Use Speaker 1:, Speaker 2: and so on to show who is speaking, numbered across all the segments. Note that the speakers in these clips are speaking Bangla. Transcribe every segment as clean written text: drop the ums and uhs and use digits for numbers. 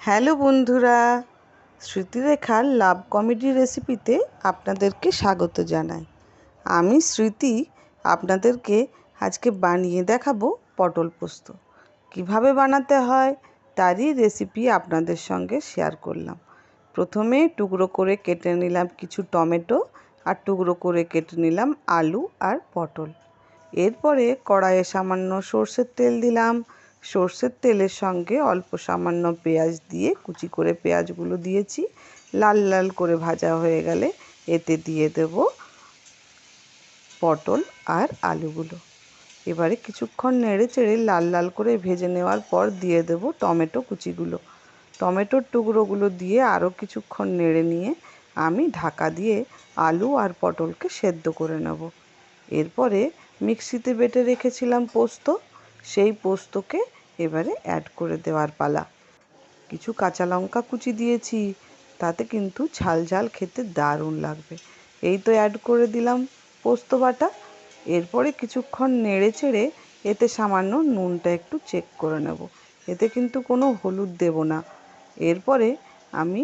Speaker 1: হ্যালো বন্ধুরা, স্মৃতিরেখার লাভ কমেডি রেসিপিতে আপনাদেরকে স্বাগত জানাই। আমি স্মৃতি আপনাদেরকে আজকে বানিয়ে দেখাবো পটল পোস্ত। কিভাবে বানাতে হয় তারই রেসিপি আপনাদের সঙ্গে শেয়ার করলাম। প্রথমে টুকরো করে কেটে নিলাম কিছু টমেটো আর টুকরো করে কেটে নিলাম আলু আর পটল। এরপরে কড়াইয়ে সামান্য সর্ষের তেল দিলাম। সর্ষের তেলের সঙ্গে অল্প সামান্য পেঁয়াজ দিয়ে কুচি করে পেঁয়াজগুলো দিয়েছি। লাল লাল করে ভাজা হয়ে গেলে এতে দিয়ে দেব পটল আর আলুগুলো। এবারে কিছুক্ষণ নেড়ে চেড়ে লাল লাল করে ভেজে নেওয়ার পর দিয়ে দেব টমেটো কুচিগুলো। টমেটোর টুকরোগুলো দিয়ে আরও কিছুক্ষণ নেড়ে নিয়ে আমি ঢাকা দিয়ে আলু আর পটলকে সেদ্ধ করে নেব। এরপরে মিক্সিতে বেটে রেখেছিলাম পোস্ত, সেই পোস্তকে এবারে অ্যাড করে দেওয়ার পালা। কিছু কাঁচা লঙ্কা কুচি দিয়েছি, তাতে কিন্তু ঝাল ঝাল খেতে দারুণ লাগবে। এই তো অ্যাড করে দিলাম পোস্ত বাটা। এরপরে কিছুক্ষণ নেড়ে চেড়ে এতে সামান্য নুনটা একটু চেক করে নেব। এতে কিন্তু কোনো হলুদ দেব না। এরপরে আমি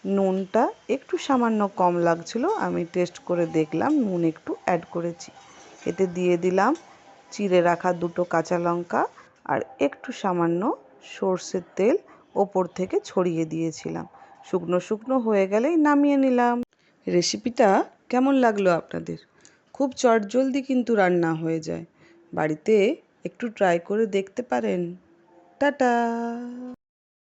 Speaker 1: নুনটা একটু সামান্য কম লাগছিল, আমি টেস্ট করে দেখলাম, নুন একটু অ্যাড করেছি। এতে দিয়ে দিলাম চিড়ে রাখা দুটো কাঁচা লঙ্কা আর একটু সামান্য সর্ষের তেল ওপর থেকে ছড়িয়ে দিয়েছিলাম। শুকনো শুকনো হয়ে গেলেই নামিয়ে নিলাম। রেসিপিটা কেমন লাগলো আপনাদের? খুব চটজলদি কিন্তু রান্না হয়ে যায়। বাড়িতে একটু ট্রাই করে দেখতে পারেন। টাটা।